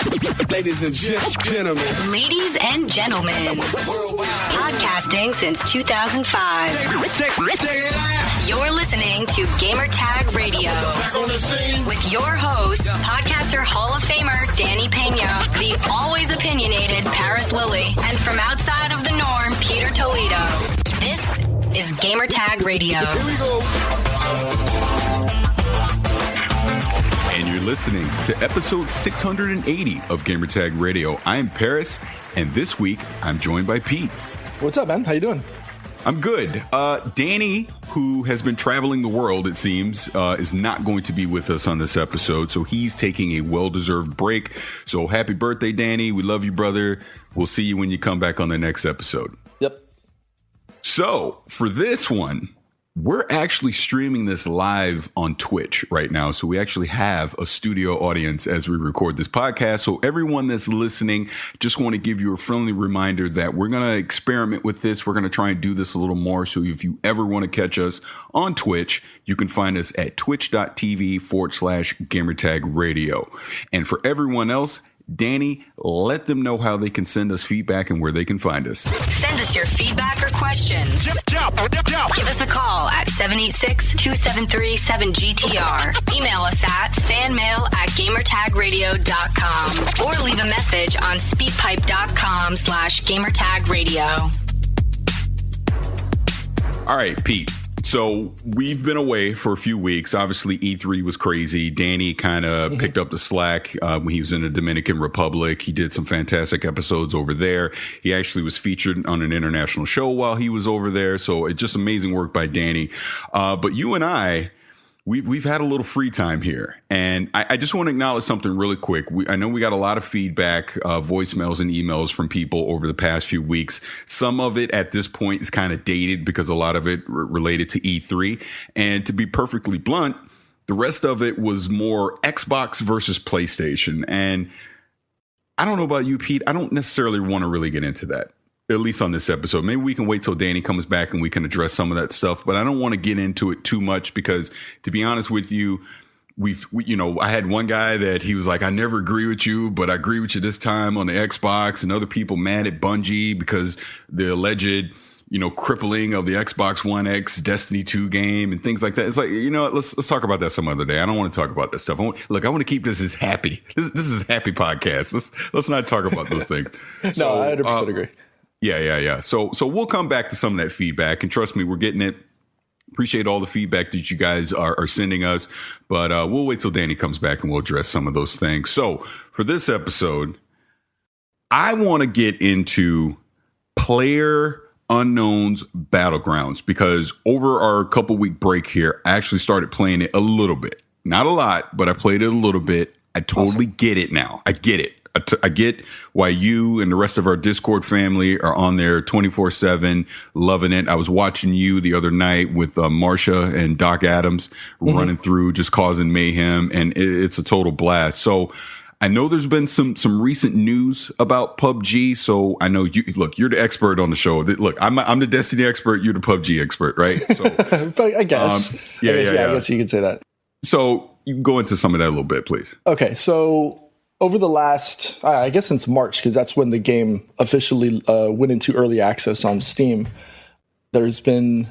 Ladies and gentlemen. Ladies and gentlemen. Podcasting since 2005. Check it out. You're listening to Gamertag Radio. With your host, podcaster Hall of Famer Danny Pena, the always opinionated Paris Lilly, and from outside of the norm, Peter Toledo. This is Gamertag Radio. Here we go. And you're listening to episode 680 of Gamertag Radio. I'm Paris, and this week I'm joined by Pete. What's up, man? How you doing? I'm good. Danny, who has been traveling the world, it seems, is not going to be with us on this episode, so he's taking a well-deserved break. So happy birthday, Danny. We love you, brother. We'll see you when you come back on the next episode. Yep. So for this one, we're actually streaming this live on Twitch right now. So we actually have a studio audience as we record this podcast. So everyone that's listening, just want to give you a friendly reminder that we're going to experiment with this. We're going to try and do this a little more. So if you ever want to catch us on Twitch, you can find us at twitch.tv/gamertag radio. And for everyone else, Danny, let them know how they can send us feedback and where they can find us. Send us your feedback or questions. Give us a call at 786-273-7GTR. Email us at fanmail@gamertagradio.com or leave a message on speakpipe.com/gamertagradio. All right, Pete. So we've been away for a few weeks. Obviously, E3 was crazy. Danny kind of picked up the slack when he was in the Dominican Republic. He did some fantastic episodes over there. He actually was featured on an international show while he was over there. So it's just amazing work by Danny. But you and I, we've had a little free time here. And I just want to acknowledge something really quick. I know we got a lot of feedback, voicemails and emails from people over the past few weeks. Some of it at this point is kind of dated because a lot of it related to E3. And to be perfectly blunt, the rest of it was more Xbox versus PlayStation. And I don't know about you, Pete. I don't necessarily want to really get into that, at least on this episode. Maybe we can wait till Danny comes back and we can address some of that stuff, but I don't want to get into it too much because, to be honest with you, I had one guy that he was like, I never agree with you, but I agree with you this time on the Xbox, and other people mad at Bungie because the alleged, crippling of the Xbox One X Destiny 2 game and things like that. It's like, let's talk about that some other day. I don't want to talk about that stuff. I want to keep this as happy. This is a happy podcast. Let's not talk about those things. No, I 100% agree. Yeah. So we'll come back to some of that feedback, and trust me, we're getting it. Appreciate all the feedback that you guys are sending us, but we'll wait till Danny comes back and we'll address some of those things. So for this episode, I want to get into Player Unknown's Battlegrounds because over our couple week break here, I actually started playing it a little bit. Not a lot, but I played it a little bit. I totally get it now. I get it. I get why you and the rest of our Discord family are on there 24/7, loving it. I was watching you the other night with Marsha and Doc Adams running through, just causing mayhem, and it's a total blast. So I know there's been some recent news about PUBG. So I know you're the expert on the show. Look, I'm the Destiny expert. You're the PUBG expert, right? So I guess. I guess you could say that. So you can go into some of that a little bit, please. Okay, so over the last, I guess since March, because that's when the game officially went into early access on Steam, there's been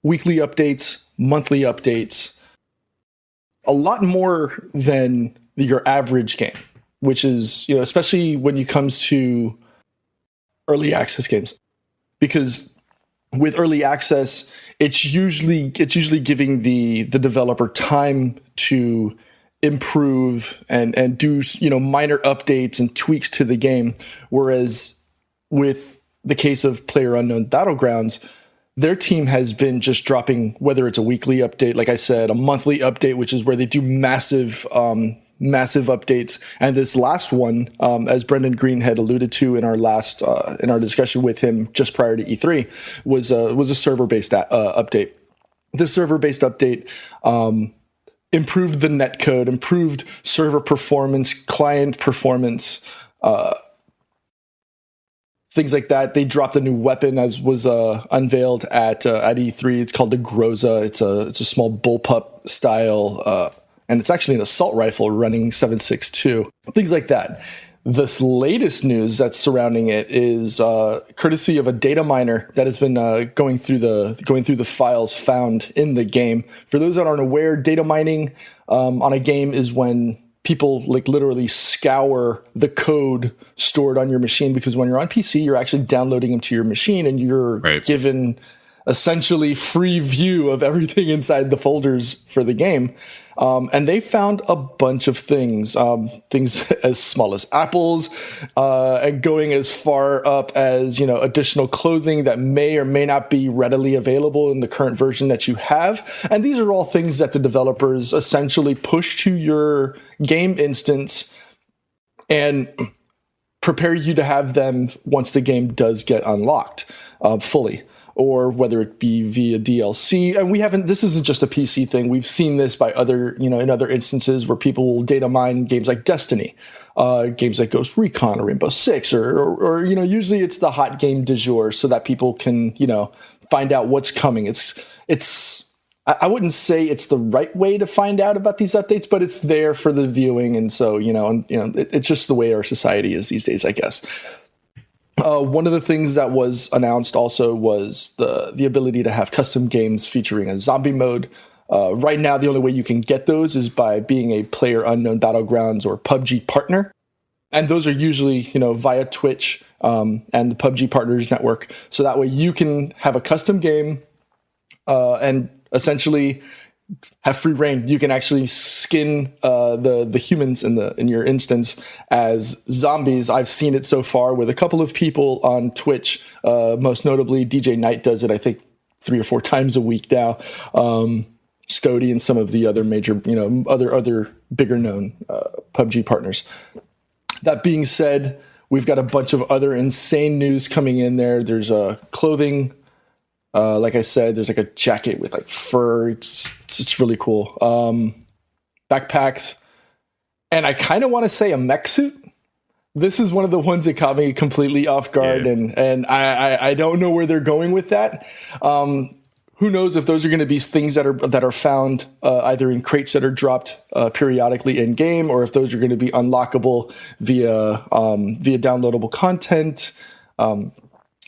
weekly updates, monthly updates, a lot more than your average game, which is, especially when it comes to early access games. Because with early access, it's usually giving the developer time to improve and do minor updates and tweaks to the game, whereas with the case of PlayerUnknown Battlegrounds, their team has been just dropping, whether it's a weekly update, like I said, a monthly update, which is where they do massive updates, and this last one, as Brendan Green had alluded to in our last in our discussion with him just prior to E3, was a server-based update. This server-based update improved the netcode, improved server performance, client performance, things like that. They dropped a new weapon, as was unveiled at E3. It's called the Groza. It's a small bullpup style and it's actually an assault rifle running 7.62, things like that. This latest news that's surrounding it is courtesy of a data miner that has been going through the files found in the game. For those that aren't aware, data mining on a game is when people like literally scour the code stored on your machine, because when you're on PC, you're actually downloading them to your machine and you're given essentially free view of everything inside the folders for the game. And they found a bunch of things as small as apples, and going as far up as, additional clothing that may or may not be readily available in the current version that you have. And these are all things that the developers essentially push to your game instance and prepare you to have them once the game does get unlocked fully, or whether it be via DLC. And this isn't just a PC thing. We've seen this by in other instances where people will data mine games like Destiny, games like Ghost Recon or Rainbow Six, or usually it's the hot game du jour so that people can, find out what's coming. I wouldn't say it's the right way to find out about these updates, but it's there for the viewing. And so, it's just the way our society is these days, I guess. One of the things that was announced also was the ability to have custom games featuring a zombie mode. Right now, the only way you can get those is by being a PlayerUnknown Battlegrounds or PUBG partner. And those are usually, via Twitch and the PUBG Partners Network. So that way you can have a custom game and essentially have free reign. You can actually skin the humans in your instance as zombies. I've seen it so far with a couple of people on Twitch. Most notably, DJ Knight does it, I think, 3 or 4 times a week now. Stody and some of the other major, other bigger known PUBG partners. That being said, we've got a bunch of other insane news coming in there. There's clothing. Like I said, there's like a jacket with like fur. It's really cool. Backpacks, and I kind of want to say a mech suit. This is one of the ones that caught me completely off guard, and I don't know where they're going with that. Who knows if those are going to be things that are found either in crates that are dropped periodically in game, or if those are going to be unlockable via downloadable content.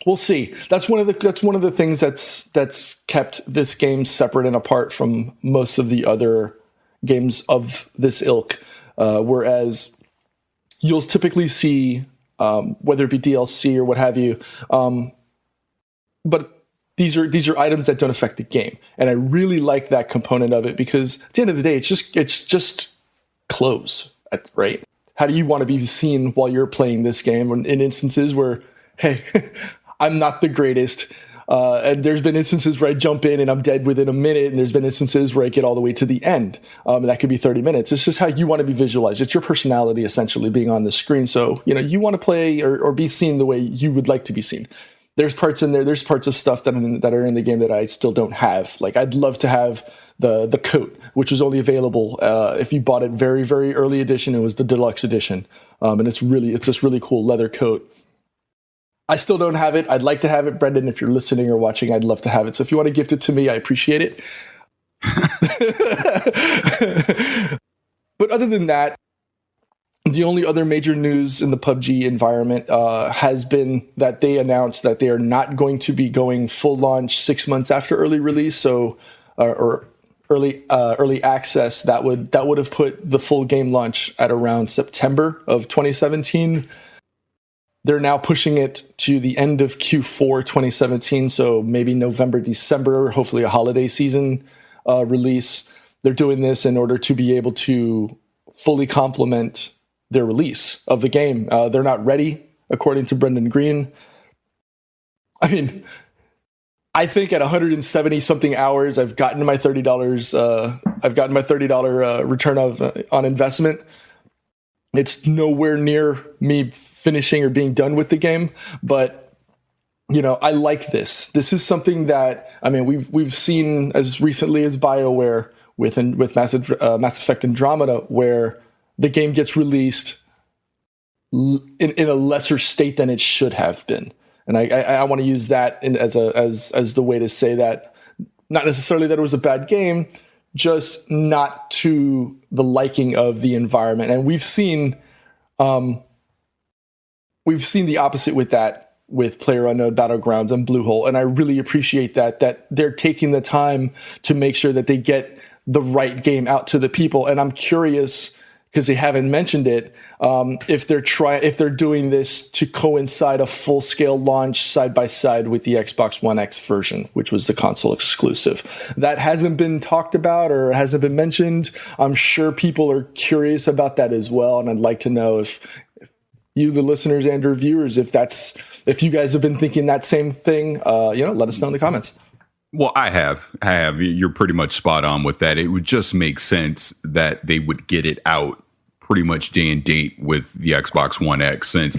We'll see. That's one of the things that's kept this game separate and apart from most of the other games of this ilk. Whereas you'll typically see, whether it be DLC or what have you, but these are items that don't affect the game, and I really like that component of it, because at the end of the day, it's just clothes, right? How do you want to be seen while you're playing this game? In instances where, hey, I'm not the greatest. And there's been instances where I jump in and I'm dead within a minute. And there's been instances where I get all the way to the end. And that could be 30 minutes. It's just how you want to be visualized. It's your personality essentially being on the screen. So, you want to play or be seen the way you would like to be seen. There's parts in there. There's parts of stuff that are in the game that I still don't have. Like, I'd love to have the coat, which was only available if you bought it very, very early edition. It was the deluxe edition. And it's this really cool leather coat. I still don't have it. I'd like to have it. Brendan, if you're listening or watching, I'd love to have it. So if you want to gift it to me, I appreciate it. But other than that, the only other major news in the PUBG environment has been that they announced that they are not going to be going full launch 6 months after early release. So, or early access. That would have put the full game launch at around September of 2017. They're now pushing it to the end of Q4 2017, so maybe November, December, hopefully a holiday season release. They're doing this in order to be able to fully complement their release of the game. They're not ready, according to Brendan Green. I mean, I think at 170 something hours, I've gotten my $30. I've gotten my $30 return on investment. It's nowhere near me finishing or being done with the game, but I like this. This is something that, I mean, we've seen as recently as BioWare with Mass Effect Andromeda, where the game gets released in a lesser state than it should have been, and I want to use that as the way to say that, not necessarily that it was a bad game, just not to the liking of the environment. And we've seen the opposite with that, with PlayerUnknown Battlegrounds and Bluehole. And I really appreciate that they're taking the time to make sure that they get the right game out to the people. And I'm curious, because they haven't mentioned it, if they're doing this to coincide a full-scale launch side by side with the Xbox One X version, which was the console exclusive. That hasn't been talked about or hasn't been mentioned. I'm sure people are curious about that as well, and I'd like to know if you, the listeners and our viewers, if you guys have been thinking that same thing, let us know in the comments. Well, I have. You're pretty much spot on with that. It would just make sense that they would get it out pretty much day and date with the Xbox One X, since,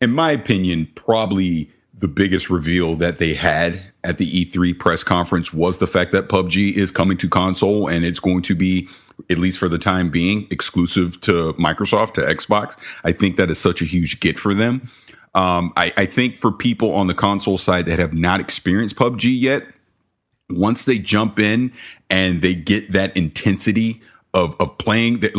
in my opinion, probably the biggest reveal that they had at the E3 press conference was the fact that PUBG is coming to console, and it's going to be, at least for the time being, exclusive to Microsoft, to Xbox. I think that is such a huge get for them. I think for people on the console side that have not experienced PUBG yet, once they jump in and they get that intensity of playing, that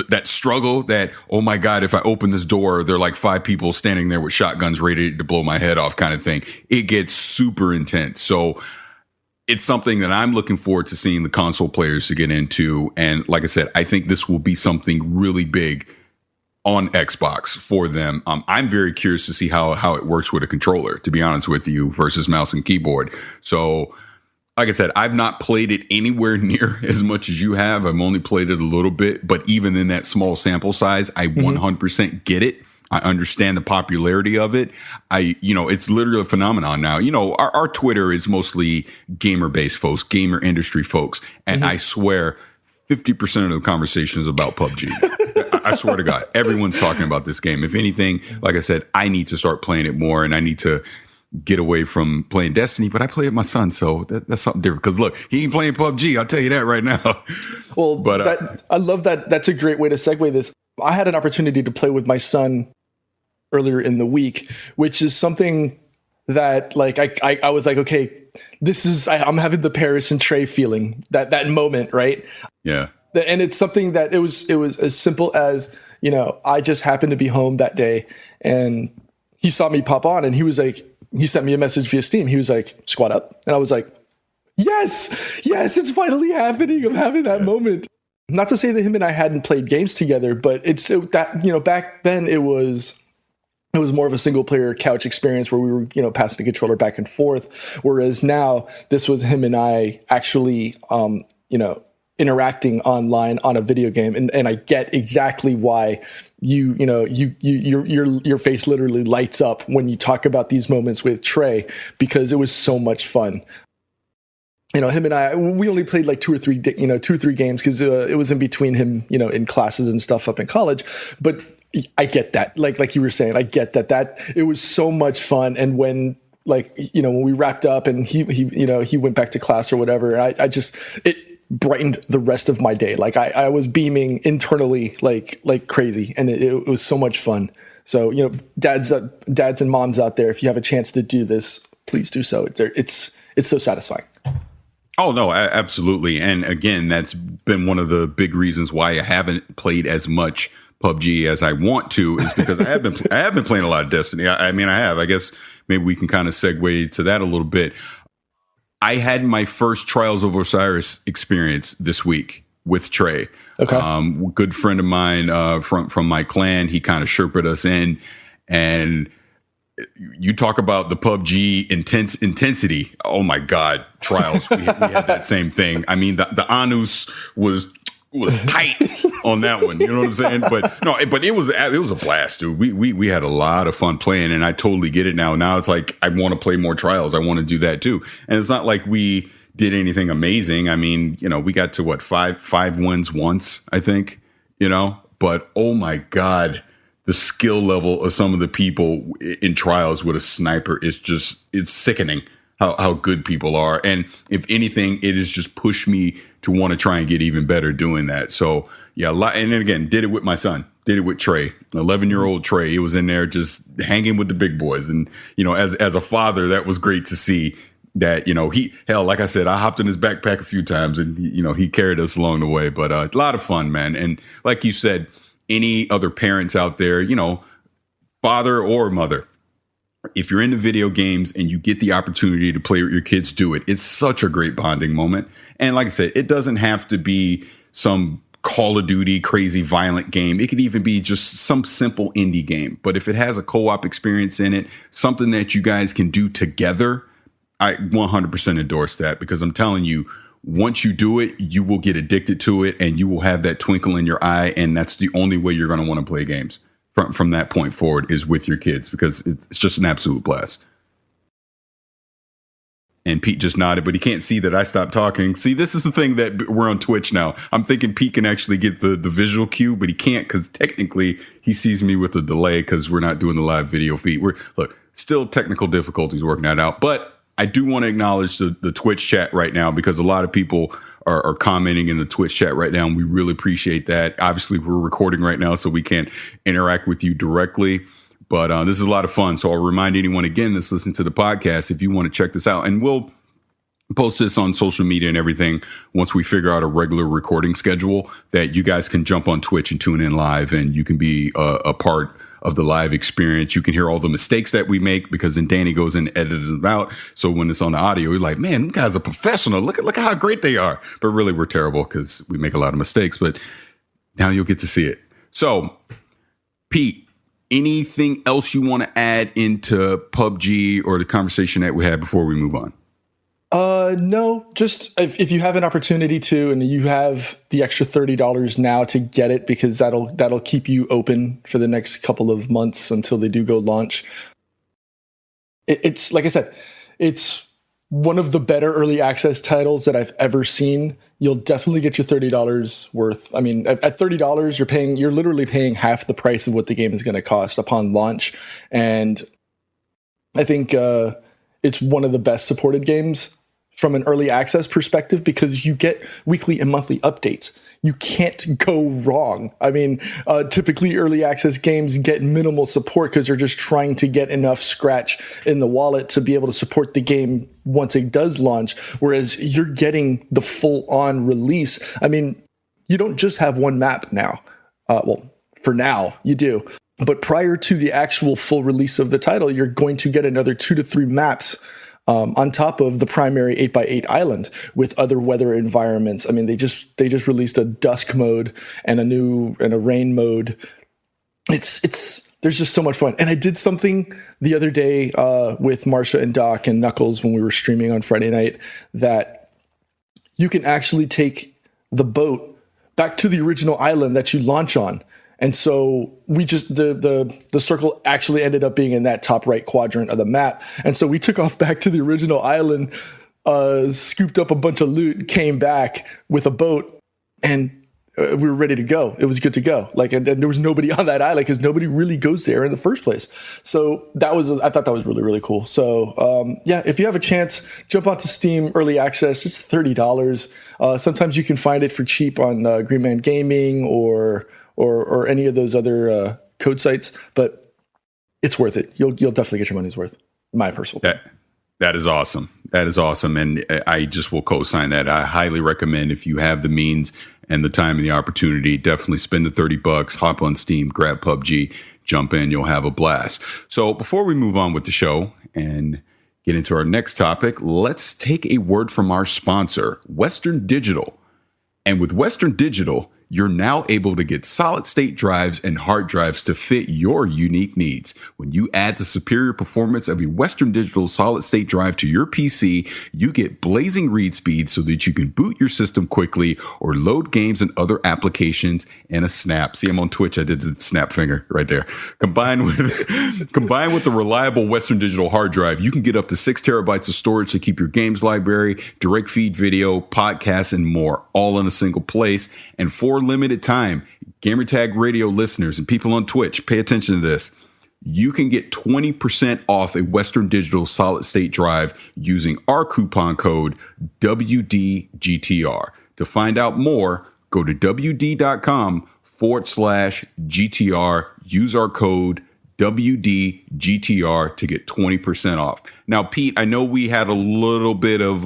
that struggle, that, oh my God, if I open this door, there are like 5 people standing there with shotguns ready to blow my head off kind of thing. It gets super intense. So it's something that I'm looking forward to seeing the console players to get into. And like I said, I think this will be something really big on Xbox for them. I'm very curious to see how it works with a controller, to be honest with you, versus mouse and keyboard. So like I said, I've not played it anywhere near as much as you have. I've only played it a little bit, but even in that small sample size, I 100% get it. I understand the popularity of it. It's literally a phenomenon now. Our Twitter is mostly gamer-based folks, gamer industry folks, and I swear 50% of the conversation is about PUBG. I swear to God, everyone's talking about this game. If anything, like I said, I need to start playing it more, and I need to get away from playing Destiny, but I play with my son, so that's something different. Because look, he ain't playing PUBG. I'll tell you that right now. Well, but I love that. That's a great way to segue this. I had an opportunity to play with my son earlier in the week, which is something that, like, I was like, okay, I'm having the Paris and Trey feeling, that moment, right? Yeah. And it's something that it was as simple as, I just happened to be home that day, and he saw me pop on, and he was like, he sent me a message via Steam. He was like, squad up. And I was like, yes, it's finally happening. I'm having that moment. Not to say that him and I hadn't played games together, but it's that, back then it was more of a single player couch experience where we were, passing the controller back and forth. Whereas now this was him and I actually, interacting online on a video game. And I get exactly why your face literally lights up when you talk about these moments with Trey, because it was so much fun. Him and I, we only played like 2 or 3 games because it was in between him, in classes and stuff up in college. But I get that, like you were saying, I get that it was so much fun. And when, when we wrapped up and he went back to class or whatever, it brightened the rest of my day. Like I was beaming internally like crazy, and it was so much fun. So, dads and moms out there, if you have a chance to do this, please do so. It's so satisfying. Oh no, absolutely. And again, that's been one of the big reasons why I haven't played as much PUBG as I want to, is because I have been playing a lot of Destiny. I have. I guess maybe we can kind of segue to that a little bit. I had my first Trials of Osiris experience this week with Trey. Okay. Good friend of mine from my clan. He kind of Sherpa'd us in, and you talk about the PUBG intensity. Oh my God, Trials. We had that same thing. I mean, the Anus was tight on that one. You know what I'm saying? But it was a blast, dude. We had a lot of fun playing, and I totally get it now. Now it's like, I want to play more Trials. I want to do that too. And it's not like we did anything amazing. I mean, we got to five wins once, I think, but oh my God, the skill level of some of the people in Trials with a sniper is it's sickening how good people are. And if anything, it has just pushed me to want to try and get even better doing that. So yeah, and then again, did it with my son, did it with Trey, 11-year-old Trey. He was in there just hanging with the big boys. And, as a father, that was great to see, that, like I said, I hopped in his backpack a few times and, he carried us along the way. But a lot of fun, man. And like you said, any other parents out there, father or mother, if you're into video games and you get the opportunity to play with your kids, do it. It's such a great bonding moment. And like I said, it doesn't have to be some Call of Duty crazy violent game. It could even be just some simple indie game. But if it has a co-op experience in it, something that you guys can do together, I 100% endorse that, because I'm telling you, once you do it, you will get addicted to it and you will have that twinkle in your eye. And that's the only way you're going to want to play games from that point forward, is with your kids, because it's just an absolute blast. And Pete just nodded, but he can't see that I stopped talking. See, this is the thing that we're on Twitch now. I'm thinking Pete can actually get the visual cue, but he can't, because technically he sees me with a delay because we're not doing the live video feed. Still technical difficulties working that out. But I do want to acknowledge the Twitch chat right now, because a lot of people are commenting in the Twitch chat right now, and we really appreciate that. Obviously, we're recording right now, so we can't interact with you directly. But this is a lot of fun. So I'll remind anyone again that's listening to the podcast, if you want to check this out, and we'll post this on social media and everything once we figure out a regular recording schedule, that you guys can jump on Twitch and tune in live, and you can be a part of the live experience. You can hear all the mistakes that we make, because then Danny goes in and edits them out. So when it's on the audio, you're like, man, these guys are professional. Look at how great they are. But really, we're terrible because we make a lot of mistakes. But now you'll get to see it. So, Pete, anything else you want to add into PUBG or the conversation that we had before we move on? No, just if you have an opportunity to, and you have the extra $30 now to get it, because that'll keep you open for the next couple of months until they do go launch. It's like I said, it's one of the better early access titles that I've ever seen. You'll definitely get your $30 worth. I mean, at $30, you're literally paying half the price of what the game is going to cost upon launch. And I think it's one of the best supported games from an early access perspective, because you get weekly and monthly updates. You can't go wrong. I mean, typically early access games get minimal support because they're just trying to get enough scratch in the wallet to be able to support the game once it does launch. Whereas you're getting the full on release. I mean, you don't just have one map now. Well, for now you do. But prior to the actual full release of the title, you're going to get another 2 to 3 maps on top of the primary 8x8 island with other weather environments. I mean, they just released a dusk mode and a rain mode. There's just so much fun. And I did something the other day with Marsha and Doc and Knuckles when we were streaming on Friday night, that you can actually take the boat back to the original island that you launch on. And so we just, the circle actually ended up being in that top right quadrant of the map. And so we took off back to the original island, scooped up a bunch of loot, came back with a boat, and we were ready to go. It was good to go. And there was nobody on that island because nobody really goes there in the first place. So I thought that was really, really cool. So if you have a chance, jump onto Steam Early Access. It's $30. Sometimes you can find it for cheap on Green Man Gaming or any of those other code sites, but it's worth it. You'll definitely get your money's worth. My personal opinion. That is awesome. That is awesome. And I just will co-sign that. I highly recommend, if you have the means and the time and the opportunity, definitely spend the $30, hop on Steam, grab PUBG, jump in, you'll have a blast. So before we move on with the show and get into our next topic, let's take a word from our sponsor, Western Digital. And with Western Digital, you're now able to get solid state drives and hard drives to fit your unique needs. When you add the superior performance of a Western Digital solid state drive to your PC, you get blazing read speed so that you can boot your system quickly or load games and other applications in a snap. See, I'm on Twitch. I did the snap finger right there. Combined with the reliable Western Digital hard drive, you can get up to 6 terabytes of storage to keep your games library, direct feed video, podcasts, and more, all in a single place. And for limited time, Gamertag Radio listeners and people on Twitch, pay attention to this. You can get 20% off a Western Digital solid state drive using our coupon code WDGTR. To find out more, go to WD.com/GTR. Use our code WD GTR to get 20% off. Now, Pete, I know we had a little bit of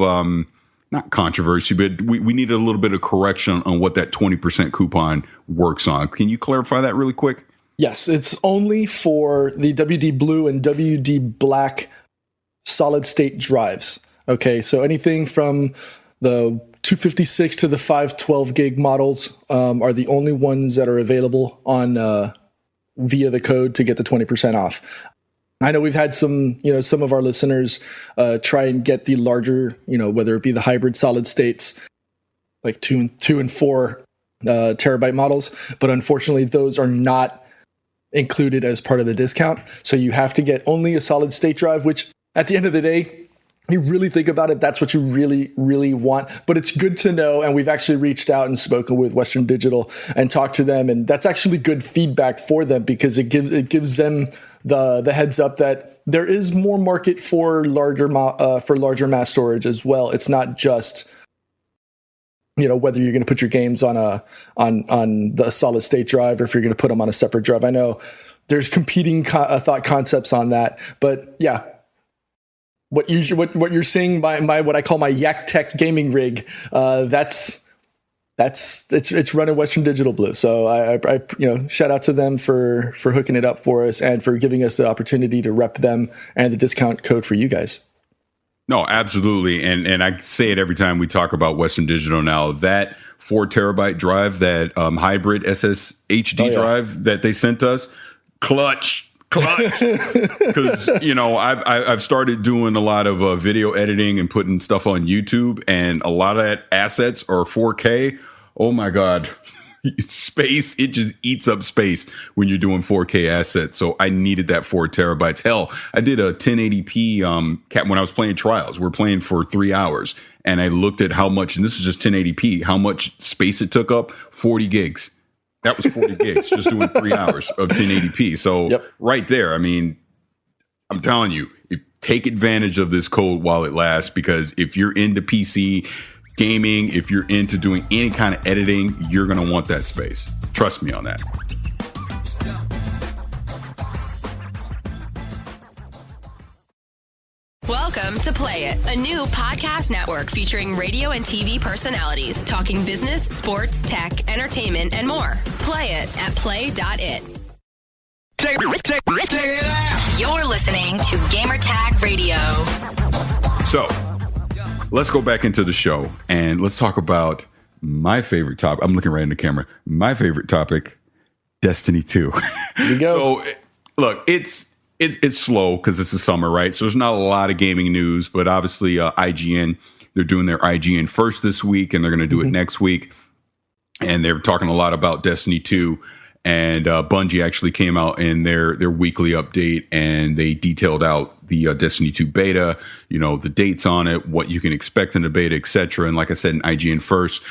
not controversy, but we needed a little bit of correction on what that 20% coupon works on. Can you clarify that really quick? Yes, it's only for the WD Blue and WD Black solid state drives. Okay, so anything from the 256 to the 512 gig models are the only ones that are available on via the code to get the 20% off. I know we've had some of our listeners try and get the larger, whether it be the hybrid solid states, like 2 and 4 terabyte models, but unfortunately those are not included as part of the discount. So you have to get only a solid state drive, which at the end of the day, you really think about it, that's what you really, really want. But it's good to know, and we've actually reached out and spoken with Western Digital and talked to them, and that's actually good feedback for them because it gives them the heads up that there is more market for larger mass storage as well. It's not just whether you're going to put your games on the solid state drive or if you're going to put them on a separate drive. I know there's competing thought concepts on that, but yeah. What you're seeing by my what I call my Yak Tech gaming rig, it's running Western Digital Blue. So I shout out to them for hooking it up for us and for giving us the opportunity to rep them and the discount code for you guys. No, absolutely, and I say it every time we talk about Western Digital now. That 4 terabyte drive, that hybrid SSHD drive that they sent us, clutch. Because I've started doing a lot of video editing and putting stuff on YouTube, and a lot of that assets are 4K. Oh my god, space, it just eats up space when you're doing 4K assets. So I needed that 4 terabytes. Hell, I did a 1080p when I was playing Trials. We're playing for 3 hours, and I looked at how much, and this is just 1080p, how much space it took up. 40 gigs. That was 40 gigs just doing 3 hours of 1080p. So right there, I mean, I'm telling you, take advantage of this code while it lasts, because if you're into PC gaming, if you're into doing any kind of editing, you're going to want that space. Trust me on that. Welcome to Play It, a new podcast network featuring radio and TV personalities talking business, sports, tech, entertainment, and more. Play it at play.it. Check it out. You're listening to Gamertag Radio. So let's go back into the show and let's talk about my favorite topic. I'm looking right in the camera. My favorite topic, Destiny 2. Here we go. So look, it's slow because it's the summer, right? So there's not a lot of gaming news, but obviously IGN, they're doing their IGN first this week, and they're going to do it next week. And they're talking a lot about Destiny 2. And Bungie actually came out in their weekly update, and they detailed out the Destiny 2 beta, the dates on it, what you can expect in the beta, etc. And like I said, in IGN first,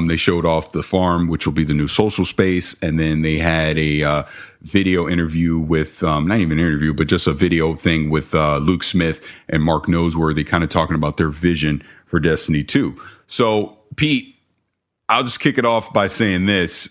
they showed off the farm, which will be the new social space. And then they had a video interview with, not even an interview, but just a video thing with Luke Smith and Mark Noseworthy, kind of talking about their vision for Destiny 2. So, Pete, I'll just kick it off by saying this.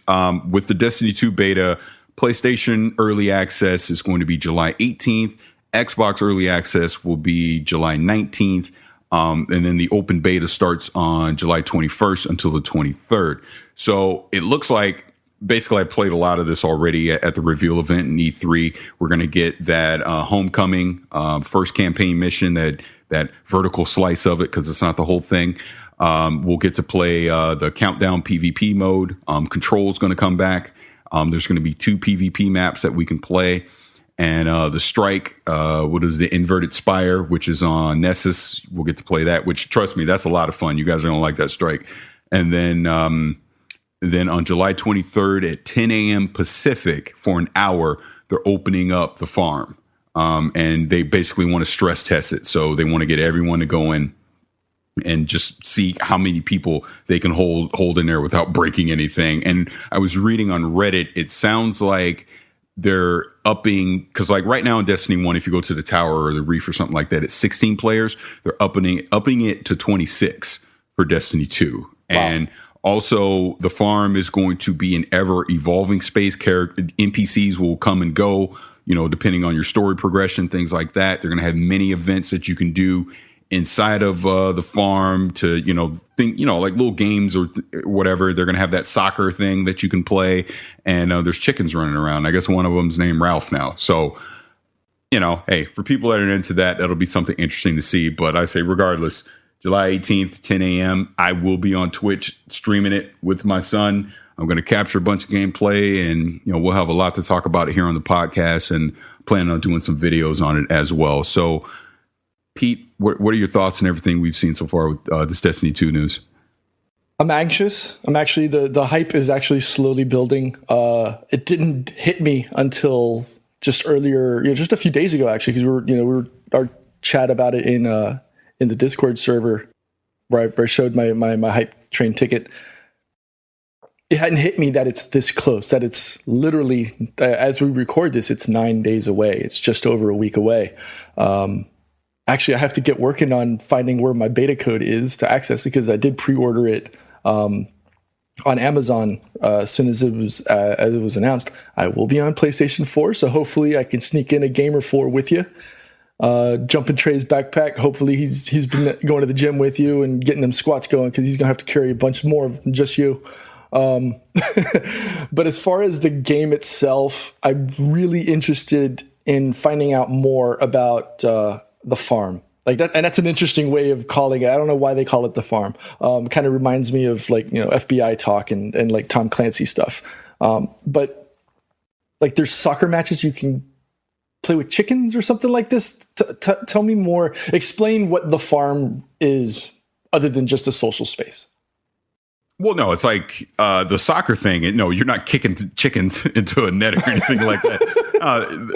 With the Destiny 2 beta, PlayStation Early Access is going to be July 18th. Xbox Early Access will be July 19th. And then the open beta starts on July 21st until the 23rd. So it looks like basically I played a lot of this already at the reveal event in E3. We're going to get that homecoming first campaign mission, that vertical slice of it, because it's not the whole thing. We'll get to play the countdown PvP mode. Control's going to come back. There's going to be 2 PvP maps that we can play. And the Strike, what is the Inverted Spire, which is on Nessus. We'll get to play that, which, trust me, that's a lot of fun. You guys are going to like that Strike. And then on July 23rd at 10 a.m. Pacific for an hour, they're opening up the farm. And they basically want to stress test it. So they want to get everyone to go in and just see how many people they can hold in there without breaking anything. And I was reading on Reddit, it sounds like they're upping, because like right now in Destiny 1, if you go to the tower or the reef or something like that, it's 16 players. They're upping it to 26 for Destiny 2. Wow. And also the farm is going to be an ever evolving space. NPCs will come and go. depending on your story progression, things like that. They're going to have many events that you can do inside of the farm to, like little games or whatever. They're going to have that soccer thing that you can play. And there's chickens running around. I guess one of them's named Ralph now. So, hey, for people that are into that, that'll be something interesting to see. But I say, regardless, July 18th, 10 a.m., I will be on Twitch streaming it with my son. I'm going to capture a bunch of gameplay, and we'll have a lot to talk about it here on the podcast, and planning on doing some videos on it as well. So, Pete, what are your thoughts on everything we've seen so far with this Destiny 2 news? I'm anxious. I'm actually the hype is actually slowly building. It didn't hit me until just earlier, just a few days ago, actually, because we were our chat about it in the Discord server where I showed my hype train ticket. It hadn't hit me that it's this close, that it's literally, as we record this, it's 9 days away. It's just over a week away. Actually, I have to get working on finding where my beta code is to access it, because I did pre-order it on Amazon as soon as it was announced. I will be on PlayStation 4, so hopefully I can sneak in a Gamer 4 with you. Jumping Trey's backpack. Hopefully he's been going to the gym with you and getting them squats going, because he's gonna have to carry a bunch more than just you. But as far as the game itself, I'm really interested in finding out more about the farm. Like that, and that's an interesting way of calling it. I don't know why they call it the farm. Kind of reminds me of FBI talk and like Tom Clancy stuff. But like there's soccer matches you can play with chickens or something like this. Tell me more. Explain what the farm is, other than just a social space. Well, no, it's like the soccer thing. No, you're not kicking chickens into a net or anything like that.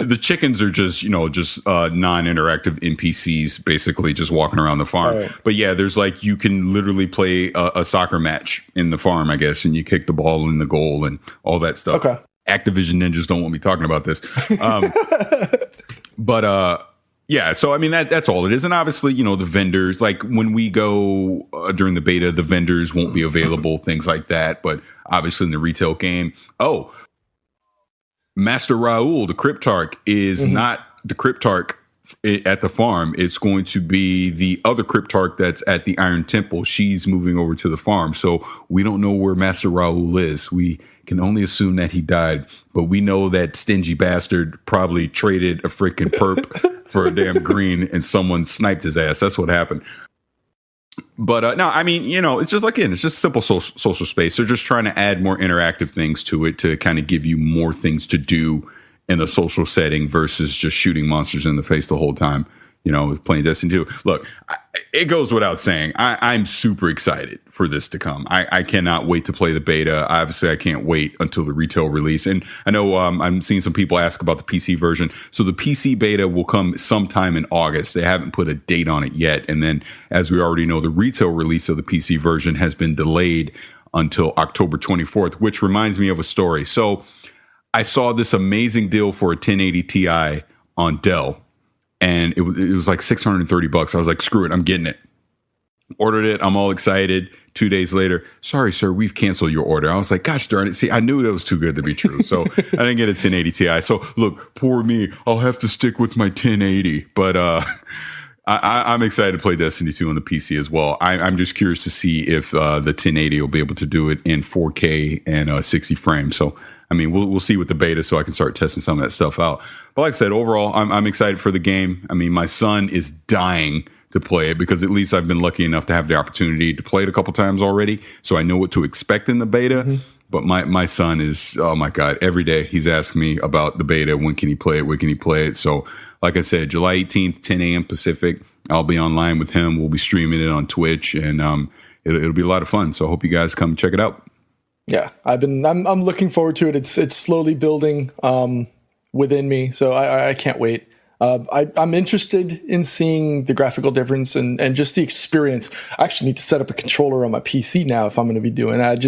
The chickens are just non-interactive NPCs, basically just walking around the farm. Right. But yeah, there's you can literally play a soccer match in the farm, I guess, and you kick the ball in the goal and all that stuff. Okay. Activision ninjas don't want me talking about this. But yeah, so I mean that's all it is, and obviously the vendors, like when we go during the beta, the vendors won't be available, things like that. But obviously in the retail game, Master Raoul, the Cryptarch, is not the Cryptarch at the farm. It's going to be the other Cryptarch that's at the Iron Temple. She's moving over to the farm, so we don't know where Master Raoul is. We can only assume that he died, but we know that stingy bastard probably traded a freaking perp for a damn green, and someone sniped his ass. That's what happened. But no, I mean, it's just it's just simple social space. They're just trying to add more interactive things to it to kind of give you more things to do in a social setting versus just shooting monsters in the face the whole time. Playing Destiny 2. Look, it goes without saying, I'm super excited for this to come. I cannot wait to play the beta. Obviously, I can't wait until the retail release. And I know I'm seeing some people ask about the PC version. So the PC beta will come sometime in August. They haven't put a date on it yet. And then, as we already know, the retail release of the PC version has been delayed until October 24th, which reminds me of a story. So I saw this amazing deal for a 1080 Ti on Dell. And it was like $630. I was like, screw it, I'm getting it. Ordered it. I'm all excited. 2 days later, sorry, sir, we've canceled your order. I was like, gosh darn it. See, I knew that was too good to be true. So I didn't get a 1080 Ti. So look, poor me. I'll have to stick with my 1080. But I'm excited to play Destiny 2 on the PC as well. I'm just curious to see if the 1080 will be able to do it in 4K and 60 frames. So I mean, we'll see with the beta, so I can start testing some of that stuff out. But like I said, overall, I'm excited for the game. I mean, my son is dying to play it, because at least I've been lucky enough to have the opportunity to play it a couple times already, so I know what to expect in the beta. Mm-hmm. But my son is, oh my God, every day he's asking me about the beta. When can he play it? When can he play it? So like I said, July 18th, 10 a.m. Pacific, I'll be online with him. We'll be streaming it on Twitch, and it'll be a lot of fun. So I hope you guys come check it out. Yeah, I'm looking forward to it. It's slowly building within me, so I can't wait. I'm interested in seeing the graphical difference and just the experience. I actually need to set up a controller on my PC now if I'm going to be doing that.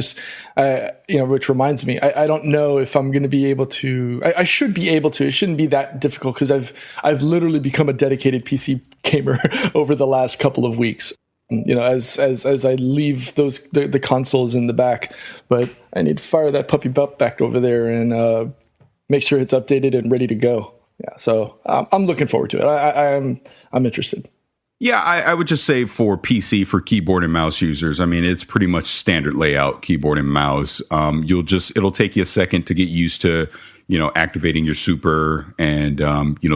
Which reminds me, I don't know if I'm going to be able to. I should be able to. It shouldn't be that difficult, because I've literally become a dedicated PC gamer over the last couple of weeks. As I leave the consoles in the back, but I need to fire that puppy butt back over there and make sure it's updated and ready to go. Yeah, so I'm looking forward to it. I'm interested. Yeah, I would just say for PC, for keyboard and mouse users, I mean, it's pretty much standard layout, keyboard and mouse. It'll take you a second to get used to, activating your super and,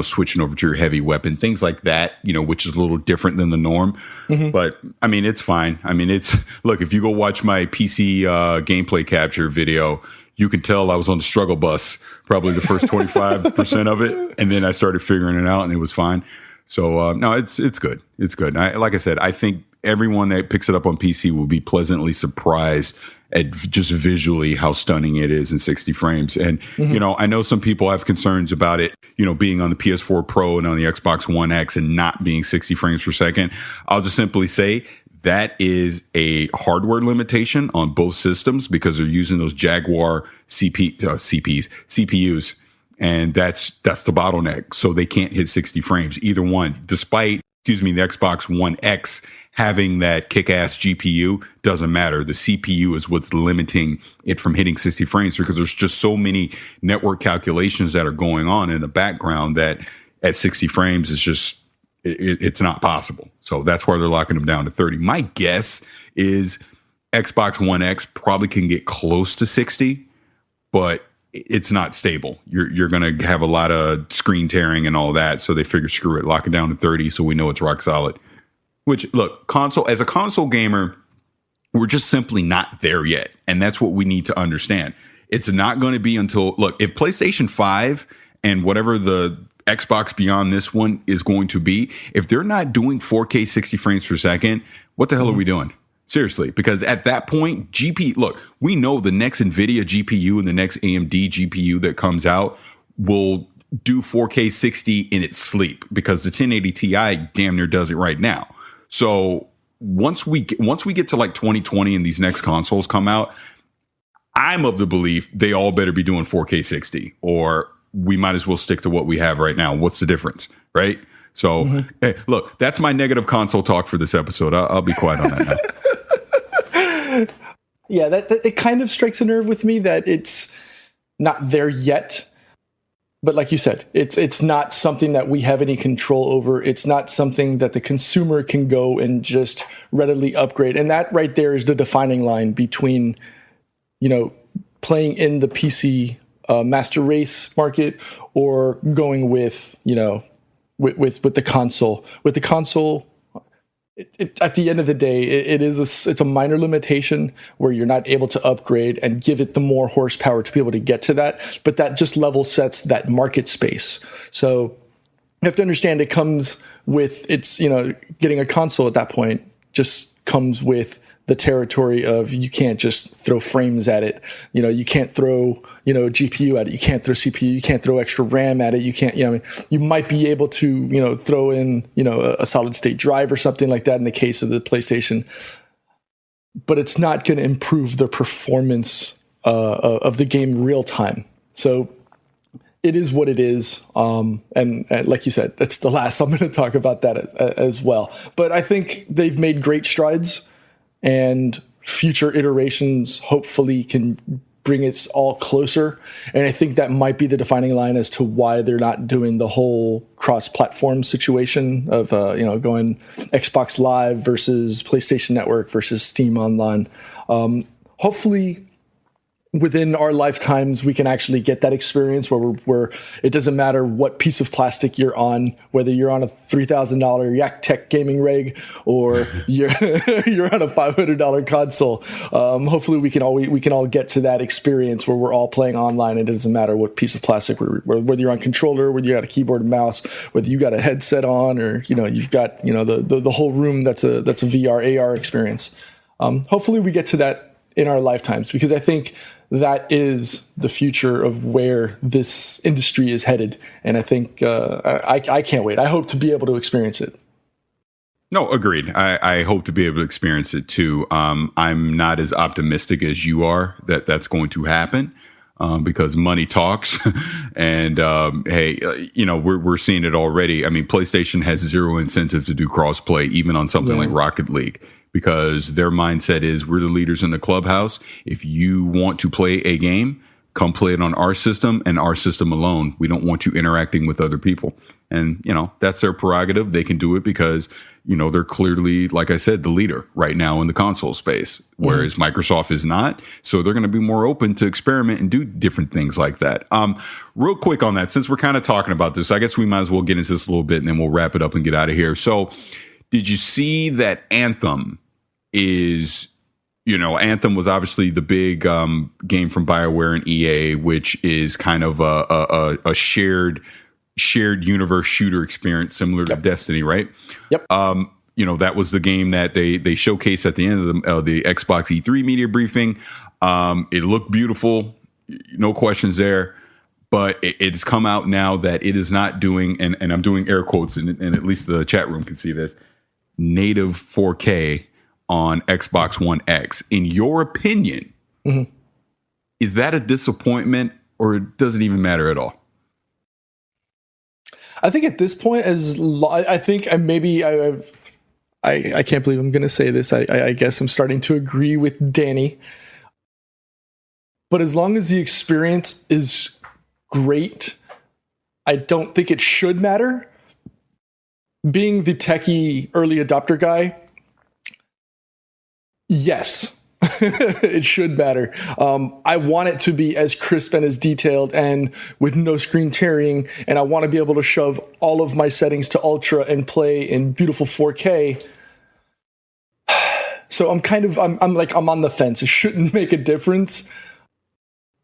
switching over to your heavy weapon, things like that, which is a little different than the norm. Mm-hmm. But I mean, it's fine. I mean, look, if you go watch my PC gameplay capture video, you can tell I was on the struggle bus, probably the first 25% of it. And then I started figuring it out and it was fine. So, no, it's good. It's good. Like I said, I think everyone that picks it up on PC will be pleasantly surprised at just visually how stunning it is in 60 frames. And, I know some people have concerns about it, being on the PS4 Pro and on the Xbox One X and not being 60 frames per second. I'll just simply say that is a hardware limitation on both systems because they're using those Jaguar CPUs. And that's the bottleneck. So they can't hit 60 frames, either one, despite, the Xbox One X having that kick-ass GPU, doesn't matter. The CPU is what's limiting it from hitting 60 frames because there's just so many network calculations that are going on in the background that at 60 frames is just, it's not possible. So that's why they're locking them down to 30. My guess is Xbox One X probably can get close to 60, but it's not stable. You're going to have a lot of screen tearing and all that. So they figure, screw it, lock it down to 30 so we know it's rock solid. Which, look, as a console gamer, we're just simply not there yet. And that's what we need to understand. It's not going to be until, if PlayStation 5 and whatever the Xbox beyond this one is going to be, if they're not doing 4K 60 frames per second, what the hell are we doing? Seriously, because at that point, we know the next NVIDIA GPU and the next AMD GPU that comes out will do 4K 60 in its sleep because the 1080 Ti damn near does it right now. So once we get to like 2020 and these next consoles come out, I'm of the belief they all better be doing 4K 60 or we might as well stick to what we have right now. What's the difference, right? So, Hey, look, that's my negative console talk for this episode. I'll be quiet on that now. Yeah, that it kind of strikes a nerve with me that it's not there yet. But like you said, it's not something that we have any control over. It's not something that the consumer can go and just readily upgrade. And that right there is the defining line between, playing in the PC master race market or going with, with the console. With the console, at the end of the day, it's a minor limitation where you're not able to upgrade and give it the more horsepower to be able to get to that. But that just level sets that market space. So you have to understand it comes with getting a console at that point just comes with the territory of you can't just throw frames at it. You can't throw, GPU at it. You can't throw CPU. You can't throw extra RAM at it. You can't, you might be able to, throw in, a solid state drive or something like that in the case of the PlayStation, but it's not going to improve the performance of the game real time. So it is what it is. And like you said, that's the last I'm going to talk about that as well. But I think they've made great strides. And future iterations hopefully can bring it all closer. And I think that might be the defining line as to why they're not doing the whole cross-platform situation of, going Xbox Live versus PlayStation Network versus Steam Online. Hopefully, within our lifetimes, we can actually get that experience where it doesn't matter what piece of plastic you're on, whether you're on a $3,000 Yak Tech gaming rig or you're on a $500 console. Hopefully, we can all get to that experience where we're all playing online. It doesn't matter what piece of plastic, whether you're on controller, whether you got a keyboard and mouse, whether you got a headset on, or you've got the whole room that's a VR AR experience. Hopefully, we get to that in our lifetimes because I think that is the future of where this industry is headed. And I think I can't wait. I hope to be able to experience it. No, agreed. I hope to be able to experience it too. I'm not as optimistic as you are that that's going to happen because money talks. And hey, we're seeing it already. I mean, PlayStation has zero incentive to do crossplay, even on something like Rocket League, because their mindset is we're the leaders in the clubhouse. If you want to play a game, Come play it on our system and our system alone. We don't want you interacting with other people. And, that's their prerogative. They can do it because, they're clearly, like I said, the leader right now in the console space, whereas Microsoft is not. So they're going to be more open to experiment and do different things like that. Real quick on that, since we're kind of talking about this, I guess we might as well get into this a little bit and then we'll wrap it up and get out of here. So did you see that Anthem is, Anthem was obviously the big game from BioWare and EA, which is kind of a shared universe shooter experience similar to Destiny, right? Yep. That was the game that they showcased at the end of the Xbox E3 media briefing. It looked beautiful, no questions there. But it's come out now that it is not doing, and I'm doing air quotes, and at least the chat room can see this, native 4K on Xbox One X. In your opinion, is that a disappointment, or does it even matter at all? I think at this point, I can't believe I'm going to say this. I guess I'm starting to agree with Danny. But as long as the experience is great, I don't think it should matter. Being the techie early adopter guy, yes, it should matter. I want it to be as crisp and as detailed and with no screen tearing. And I want to be able to shove all of my settings to ultra and play in beautiful 4K. So I'm on the fence. It shouldn't make a difference.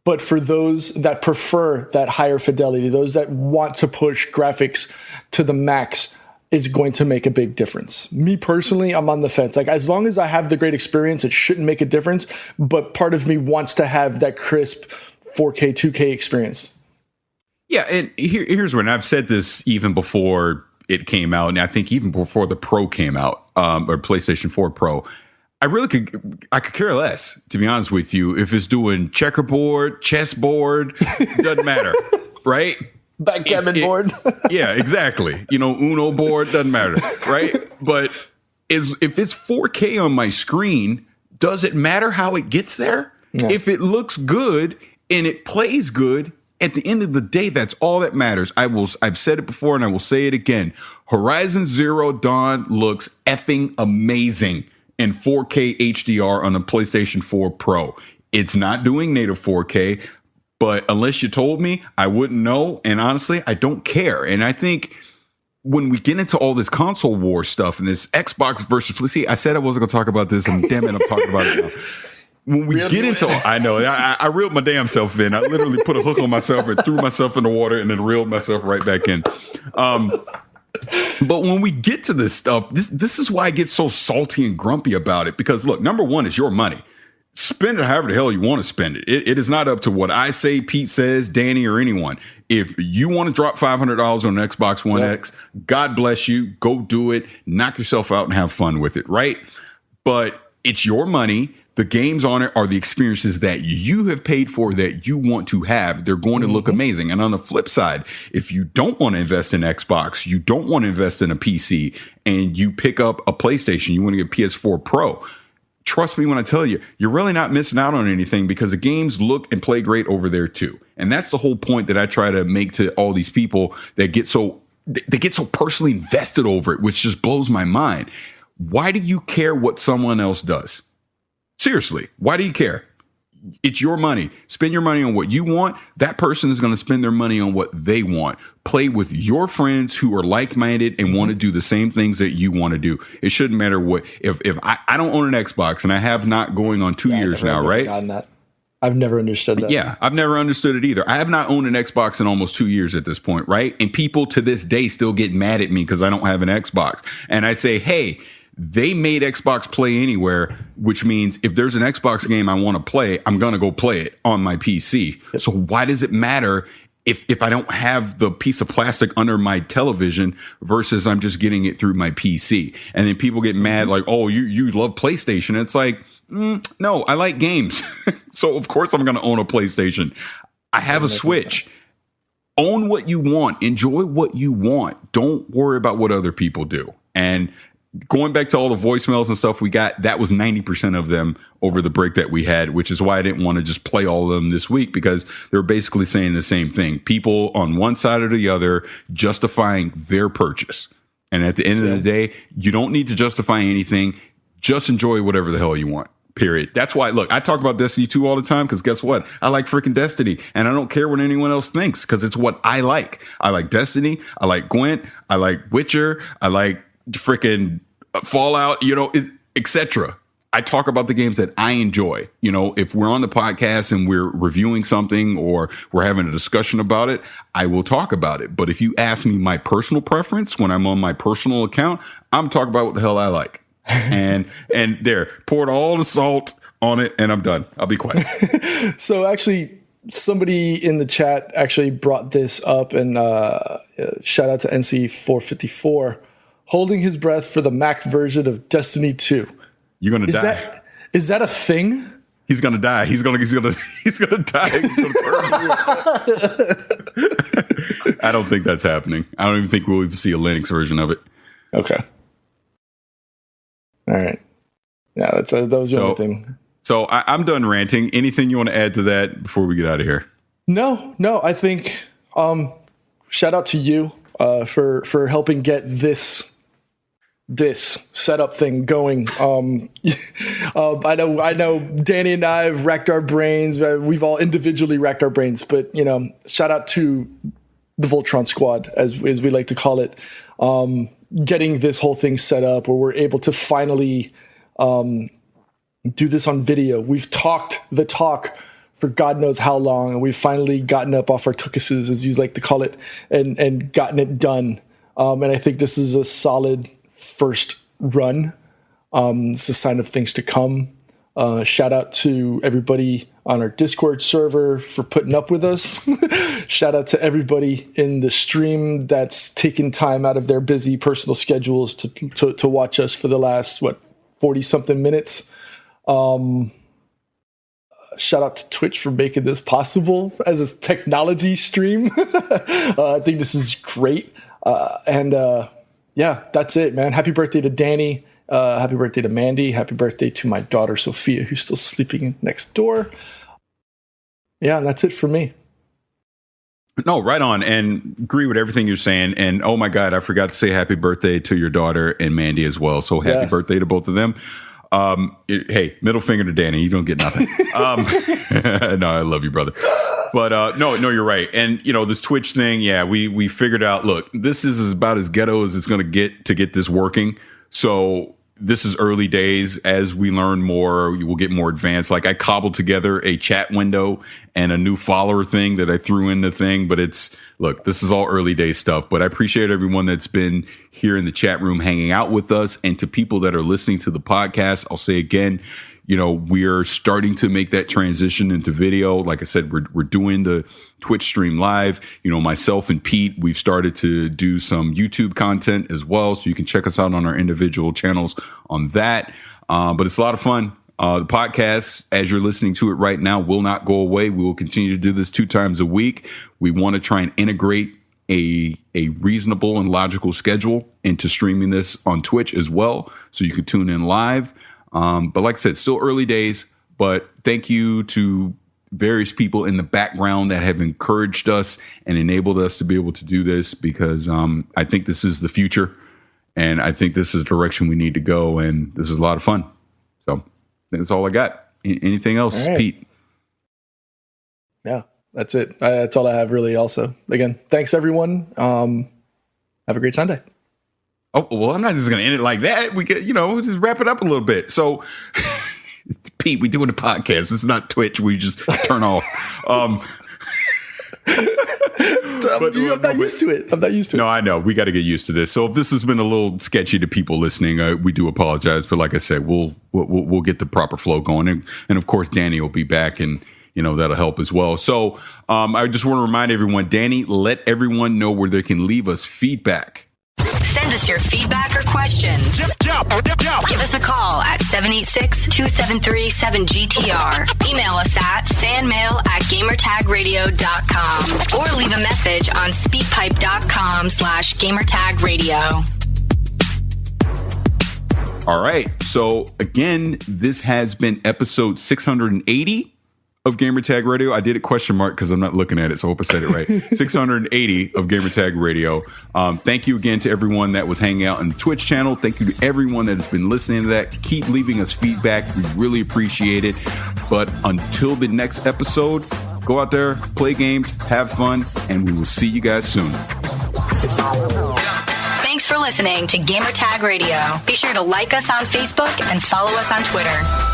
But for those that prefer that higher fidelity, those that want to push graphics to the max, is going to make a big difference. Me personally, I'm on the fence. Like, as long as I have the great experience, it shouldn't make a difference. But part of me wants to have that crisp 4K, 2K experience. Yeah, and here's when I've said this even before it came out, and I think even before the Pro came out, or PlayStation 4 Pro. I could care less, to be honest with you, if it's doing checkerboard, chessboard, doesn't matter, right? Backgammon board. Yeah, exactly. Uno board, doesn't matter, right? But if it's 4K on my screen, does it matter how it gets there? Yeah. If it looks good and it plays good, at the end of the day, that's all that matters. I've said it before and I will say it again. Horizon Zero Dawn looks effing amazing in 4K HDR on a PlayStation 4 Pro. It's not doing native 4K, but unless you told me, I wouldn't know. And honestly, I don't care. And I think when we get into all this console war stuff and this Xbox versus, see, I said I wasn't going to talk about this, and damn it, I'm talking about it now. When we get into, I know, I reeled my damn self in. I literally put a hook on myself and threw myself in the water and then reeled myself right back in. But when we get to this stuff, this is why I get so salty and grumpy about it. Because look, number one, is your money. Spend it however the hell you want to spend it. It is not up to what I say, Pete says, Danny, or anyone. If you want to drop $500 on an Xbox One X, God bless you. Go do it. Knock yourself out and have fun with it, right? But it's your money. The games on it are the experiences that you have paid for, that you want to have. They're going to look amazing. And on the flip side, if you don't want to invest in Xbox, you don't want to invest in a PC, and you pick up a PlayStation, you want to get PS4 Pro, trust me when I tell you, you're really not missing out on anything, because the games look and play great over there too. And that's the whole point that I try to make to all these people that get so personally invested over it, which just blows my mind. Why do you care what someone else does? Seriously, why do you care? It's your money. Spend your money on what you want. That person is going to spend their money on what they want. Play with your friends who are like-minded and want to do the same things that you want to do. It shouldn't matter what. If I don't own an Xbox, and I have not going on 2 years now, right? I've never understood that. Yeah, I've never understood it either. I have not owned an Xbox in almost 2 years at this point, right? And people to this day still get mad at me because I don't have an Xbox. And I say, hey, they made Xbox Play Anywhere, which means if there's an Xbox game I want to play, I'm going to go play it on my PC. Yep. So why does it matter if I don't have the piece of plastic under my television versus I'm just getting it through my PC? And then people get mad like, oh, you love PlayStation. It's like, no, I like games. So of course I'm going to own a PlayStation. I have a Switch. Own what you want. Enjoy what you want. Don't worry about what other people do. And going back to all the voicemails and stuff we got, that was 90% of them over the break that we had, which is why I didn't want to just play all of them this week, because they're basically saying the same thing. People on one side or the other justifying their purchase. And at the end of the day, you don't need to justify anything. Just enjoy whatever the hell you want. Period. That's why, look, I talk about Destiny 2 all the time because guess what? I like freaking Destiny, and I don't care what anyone else thinks because it's what I like. I like Destiny. I like Gwent. I like Witcher. I like freaking Fallout, etc. I talk about the games that I enjoy. If we're on the podcast and we're reviewing something or we're having a discussion about it, I will talk about it. But if you ask me my personal preference when I'm on my personal account, I'm talking about what the hell I like. and there, poured all the salt on it, and I'm done. I'll be quiet. So actually, somebody in the chat actually brought this up, and shout out to NC454, holding his breath for the Mac version of Destiny 2. You're gonna die. Is that a thing? He's gonna die. He's gonna die. He's gonna burn. I don't think that's happening. I don't even think we'll even see a Linux version of it. Okay. All right. Yeah, that was the only thing. So I'm done ranting. Anything you want to add to that before we get out of here? No. I think shout out to you for helping get this setup thing going. I know Danny and I have racked our brains. We've all individually racked our brains, but shout out to the Voltron squad, as we like to call it. Getting this whole thing set up where we're able to finally do this on video. We've talked the talk for God knows how long, and we've finally gotten up off our tuchuses, as you like to call it, and gotten it done. And I think this is a solid first run. It's a sign of things to come. Shout out to everybody on our Discord server for putting up with us. Shout out to everybody in the stream that's taken time out of their busy personal schedules to watch us for the last 40 something minutes. Shout out to Twitch for making this possible as a technology stream. I think this is great. Yeah, that's it, man. Happy birthday to Danny. Happy birthday to Mandy. Happy birthday to my daughter, Sophia, who's still sleeping next door. Yeah, and that's it for me. No, right on. And agree with everything you're saying. And oh my God, I forgot to say happy birthday to your daughter and Mandy as well. So happy birthday to both of them. Hey, middle finger to Danny. You don't get nothing. No, I love you, brother. But no, you're right. And this Twitch thing, we figured out, look, this is about as ghetto as it's going to get this working. So this is early days. As we learn more, you will get more advanced. Like I cobbled together a chat window and a new follower thing that I threw in the thing. But look, this is all early day stuff. But I appreciate everyone that's been here in the chat room hanging out with us. And to people that are listening to the podcast, I'll say again, we're starting to make that transition into video. Like I said, we're doing the Twitch stream live. Myself and Pete, we've started to do some YouTube content as well. So you can check us out on our individual channels on that. But it's a lot of fun. The podcast, as you're listening to it right now, will not go away. We will continue to do this 2 times a week. We want to try and integrate a reasonable and logical schedule into streaming this on Twitch as well. So you can tune in live. But like I said, still early days, but thank you to various people in the background that have encouraged us and enabled us to be able to do this, because I think this is the future, and I think this is the direction we need to go, and this is a lot of fun. So that's all I got. Anything else, right. Pete? Yeah, that's it. That's all I have really also. Again, thanks everyone. Have a great Sunday. Oh, well, I'm not just going to end it like that. We get, we'll just wrap it up a little bit. So, Pete, we're doing a podcast. It's not Twitch. We just turn off. I'm not used to it. No, I know. We got to get used to this. So if this has been a little sketchy to people listening, we do apologize. But like I said, we'll get the proper flow going. And of course, Danny will be back, and that'll help as well. So I just want to remind everyone, Danny, let everyone know where they can leave us feedback. Send us your feedback or questions. Give us a call at 786-273-7GTR. Email us at fanmail@gamertagradio.com or leave a message on speakpipe.com/gamertagradio. All right. So again, this has been episode 680 of Gamertag Radio. I did a question mark because I'm not looking at it, so I hope I said it right. 680 of Gamertag Radio. Thank you again to everyone that was hanging out on the Twitch channel. Thank you to everyone that has been listening to that. Keep leaving us feedback. We really appreciate it. But until the next episode, go out there, play games, have fun, and we will see you guys soon. Thanks for listening to Gamertag Radio. Be sure to like us on Facebook and follow us on Twitter.